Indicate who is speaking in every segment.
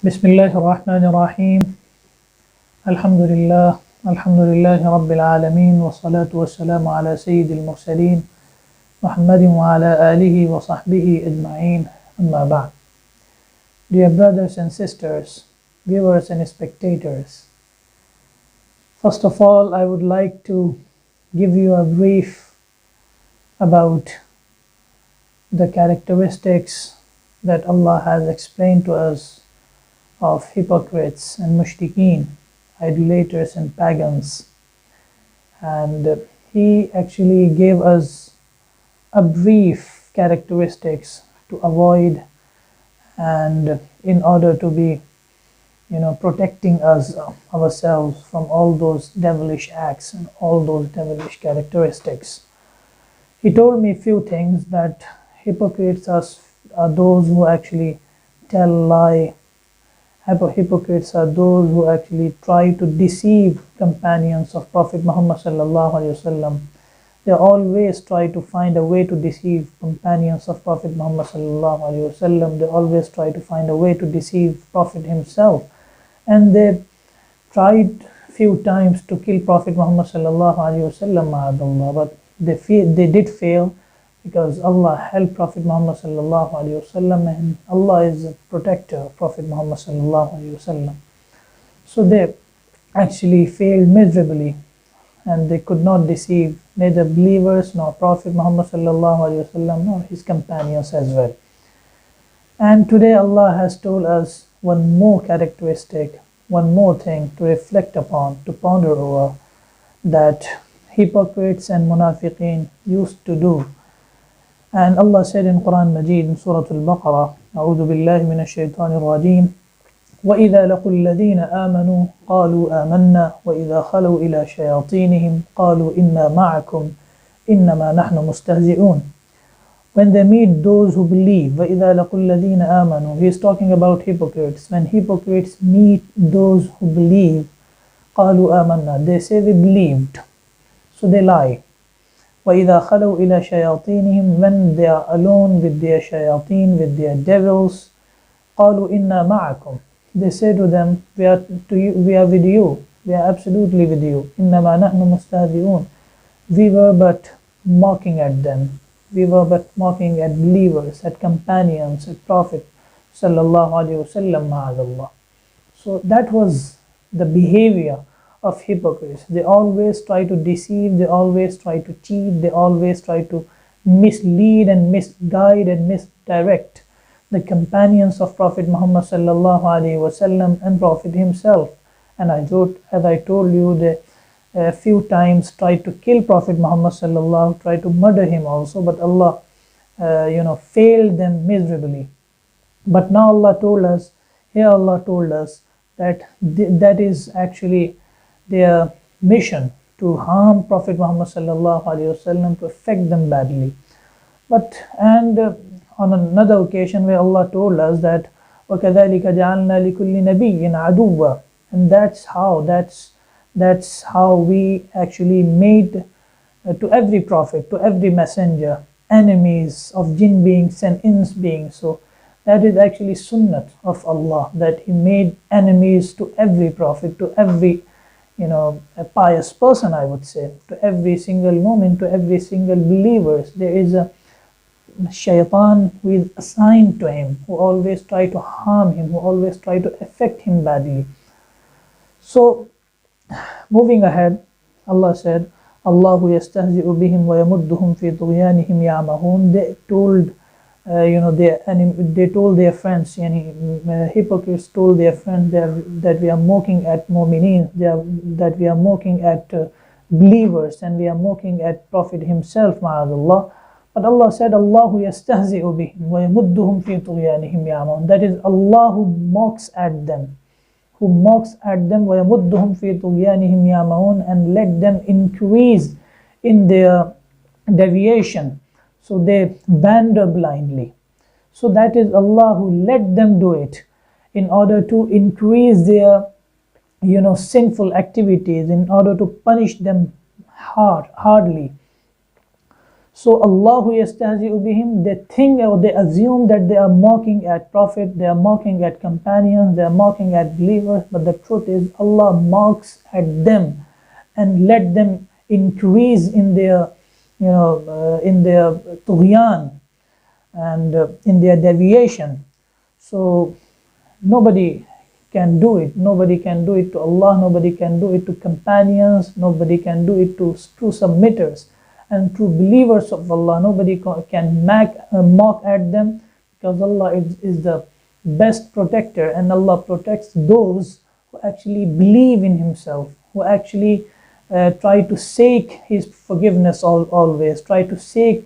Speaker 1: Bismillahir Rahmanir Rahim. Alhamdulillah. Alhamdulillahi Rabbil Alameen. Wa salatu wa salamu ala Sayyidil Mursaleen. Muhammadin wa ala alihi wa sahbihi ajma'een. Amma ba'd. Dear brothers and sisters, viewers and spectators, first of all, I would like to give you a brief about the characteristics that Allah has explained to us of hypocrites and mushrikeen, idolaters and pagans. And He actually gave us a brief characteristics to avoid, and in order to be protecting us ourselves from all those devilish acts and all those devilish characteristics. He told me few things, that hypocrites are those who actually tell lie. Hypocrites are those who actually try to deceive companions of Prophet Muhammad sallallahu alaihi wasallam. They always try to find a way to deceive companions of Prophet Muhammad sallallahu alaihi wasallam. They always try to find a way to deceive Prophet himself. And they tried few times to kill Prophet Muhammad sallallahu alaihi wasallam, but they did fail, because Allah helped Prophet Muhammad sallallahu alaihi wasallam, and Allah is a protector of Prophet Muhammad sallallahu alaihi wasallam. So they actually failed miserably, and they could not deceive neither believers nor Prophet Muhammad sallallahu alaihi wasallam nor his companions as well. And today Allah has told us one more characteristic, one more thing to reflect upon, to ponder over, that hypocrites and munafiqeen used to do. And Allah said in Quran Majid in Surah al Baqarah, أعوذ بالله من الشيطان الرجيم وإذا لقوا الذين آمنوا قالوا آمنا وإذا خلوا إلى شياطينهم قالوا إنا معكم إنما نحن مستهزئون. When they meet those who believe, وَإِذَا لَقُوا الَّذِينَ آمَنُوا, he is talking about hypocrites. When hypocrites meet those who believe, قَالُوا آمَنَّا, they say we believed, so they lie. وَإِذَا خَلَوْا إِلَى شَيَاطِينِهِمْ, when they are alone with their shayateen, with their devils, قَالُوا إِنَّا مَعَكُمْ, they say to them, we are with you, we are absolutely with you. إِنَّمَا نَحْنُ مُسْتَهْزِئُونَ, we were but mocking at them. We were but mocking at believers, at companions, at Prophet sallallahu alaihi wasallam, ma'adallah. So that was the behavior of hypocrites. They always try to deceive, they always try to cheat, they always try to mislead and misguide and misdirect the companions of Prophet Muhammad sallallahu alaihi wasallam and Prophet himself. And as I told you, they a few times tried to kill Prophet Muhammad sallallahu, tried to murder him also, but Allah failed them miserably. But now Allah told us that that is actually their mission, to harm Prophet Muhammad sallallahu alaihi wasallam, to affect them badly. And on another occasion where Allah told us that وَكَذَلِكَ جَعَلْنَا لِكُلِّ نَبِيٍّ عَدُوًّا, and that's how we actually made to every prophet, to every messenger, enemies of jinn beings and ins beings. So that is actually sunnat of Allah, that He made enemies to every prophet, to every a pious person, I would say, to every single moment, to every single believers. There is a shaitan who is assigned to him, who always try to harm him, who always try to affect him badly. So moving ahead, Allah said, Allahu yastahzi'u bihim wa yamudduhum fi tughyanihim ya'mahun. They told their friends, hypocrites told their friends that we are mocking at mu'mineen, that we are mocking at believers, and we are mocking at Prophet himself, ma'adallah. But Allah said, Allahu yastahzi'u bihim wa yamudduhum fi tughyanihim ya'mahun. That is Allah who mocks at them. وَيَمُدُّهُمْ فِي طُغْيَانِهِمْ يَعْمَهُونَ, and let them increase in their deviation, so they wander blindly. So that is Allah who let them do it in order to increase their sinful activities, in order to punish them hardly. So Allahu yastahzi'u bihim, they think or they assume that they are mocking at Prophet, they are mocking at companions, they are mocking at believers, but the truth is Allah mocks at them and let them increase in their, in their tughyan and in their deviation. So nobody can do it. Nobody can do it to Allah, nobody can do it to companions, nobody can do it to true submitters and true believers of Allah. Nobody can mock at them, because Allah is the best protector, and Allah protects those who actually believe in Himself, who actually try to seek His forgiveness always, try to seek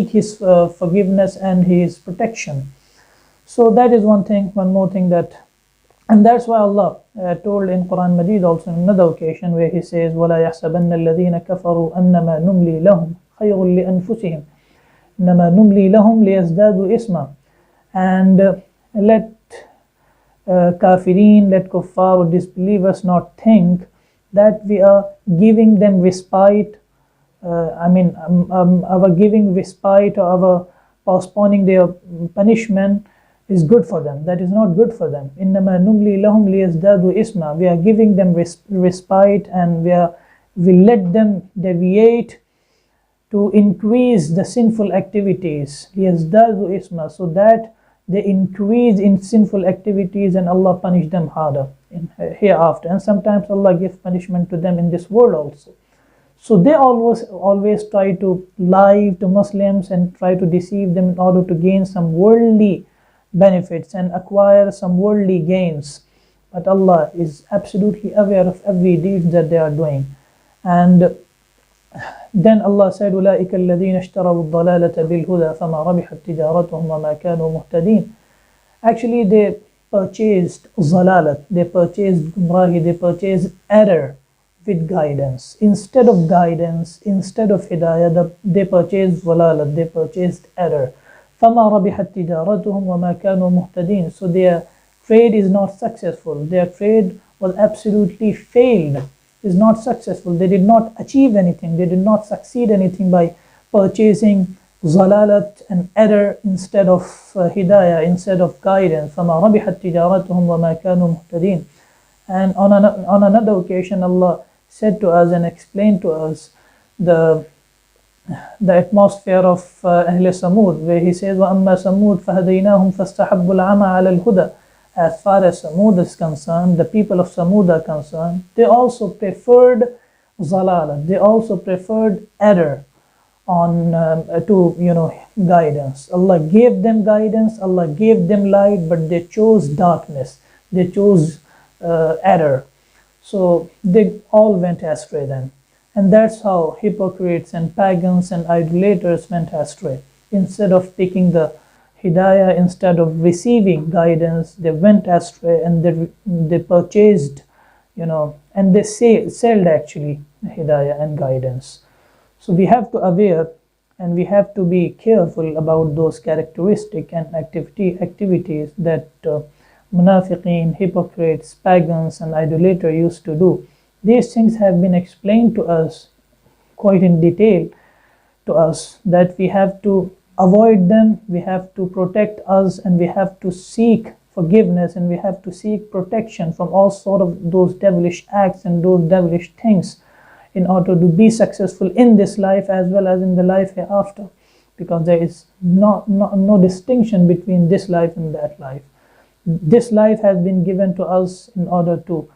Speaker 1: His forgiveness and His protection. So that is one thing, one more thing and that's why Allah told in Quran Majid also in another occasion where He says, وَلَا يَحْسَبَنَّ الَّذِينَ كَفَرُوا أَنَّمَا نُمْلِي لَهُمْ خَيْرٌ لِأَنفُسِهِمْ إِنَّمَا نُمْلِي لَهُمْ لِيَزْدَادُوا إِثْمًا. And let kafirin, let kuffar or disbelievers not think that we are giving them respite, our giving respite or our postponing their punishment is good for them. That is not good for them. إِنَّمَا نُمْلِي لَهُمْ لِيَزْدَادُوا إِثْمًا. We are giving them respite, and we let them deviate to increase the sinful activities. لِيَزْدَادُوا إِثْمًا, so that they increase in sinful activities and Allah punish them harder in hereafter. And sometimes Allah gives punishment to them in this world also. So they always try to lie to Muslims and try to deceive them in order to gain some worldly benefits and acquire some worldly gains. But Allah is absolutely aware of every deed that they are doing. And then Allah said, أُولَٰئِكَ الَّذِينَ اشْتَرَوُا الضَّلَالَةَ بِالْهُدَىٰ فَمَا رَبِحَتْ تِجَارَتُهُمْ وَمَا كَانُوا مُهْتَدِينَ. Actually, they purchased zalalat, they purchased gumrahi, they purchased error with guidance. Instead of guidance, instead of hidayah, they purchased zalalat, they purchased error. فَمَا رَبِحَتْ تِجَارَتُهُمْ وَمَا كَانُوا مُهْتَدِينَ. So their trade is not successful. Their trade was absolutely failed, is not successful. They did not achieve anything. They did not succeed anything by purchasing zalalat and error instead of hidayah, instead of guidance. فَمَا رَبِحَتْ تِجَارَتُهُمْ وَمَا كَانُوا مُهْتَدِينَ. And on another occasion, Allah said to us and explained to us the atmosphere of Ahl Samud, where He says, وَأَمَّا سَمُودْ فَهَدَيْنَاهُمْ فَاسْتَحَبُّوا الْعَمَى عَلَى الْهُدَى. As far as Samud is concerned, the people of Samud are concerned, they also preferred zalalat, they also preferred error on to guidance. Allah gave them guidance, Allah gave them light, but they chose darkness, they chose error. So they all went astray then. And that's how hypocrites and pagans and idolaters went astray. Instead of taking the hidayah, instead of receiving guidance, they went astray, and they purchased, and they sold actually hidayah and guidance. So we have to aware, and we have to be careful about those characteristics and activities that munafiqeen, hypocrites, pagans and idolaters used to do. These things have been explained to us quite in detail to us, that we have to avoid them, we have to protect us, and we have to seek forgiveness, and we have to seek protection from all sort of those devilish acts and those devilish things in order to be successful in this life as well as in the life hereafter, because there is no distinction between this life and that life. This life has been given to us in order to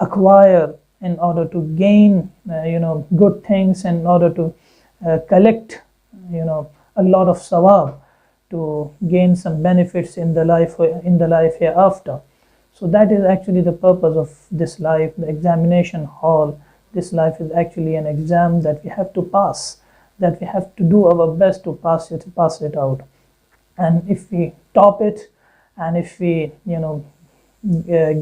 Speaker 1: acquire, in order to gain good things, in order to collect a lot of sawab, to gain some benefits in the life hereafter. So that is actually the purpose of this life, the examination hall. This life is actually an exam that we have to pass, that we have to do our best to pass it out. And if we top it, and if we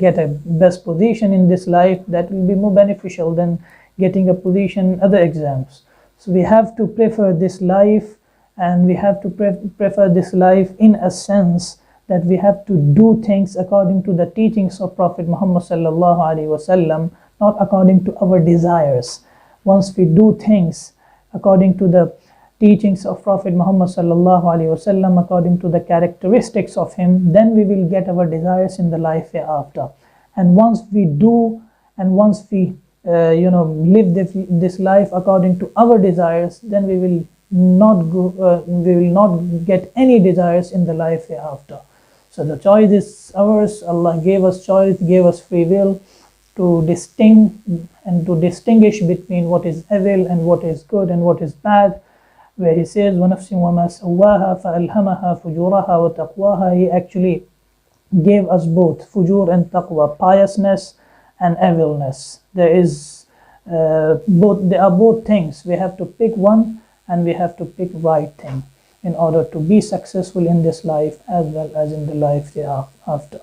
Speaker 1: get a best position in this life, that will be more beneficial than getting a position in other exams. So we have to prefer this life, and we have to prefer this life in a sense that we have to do things according to the teachings of Prophet Muhammad sallallahu alaihi wasallam, not according to our desires. Once we do things according to the teachings of Prophet Muhammad sallallahu alaihi wasallam, according to the characteristics of him, then we will get our desires in the life hereafter. And once we do, and once we live this life according to our desires, then we will not get any desires in the life hereafter. So the choice is ours. Allah gave us choice, gave us free will to distinguish between what is evil and what is good and what is bad, where he says وَنَفْسٍ وَمَا سَوَّاهَا فَأَلْهَمَهَا فُجُورَهَا وَتَقْوَاهَا. He actually gave us both fujur and taqwa, piousness and evilness. There are both things. We have to pick one, and we have to pick right thing in order to be successful in this life as well as in the life hereafter.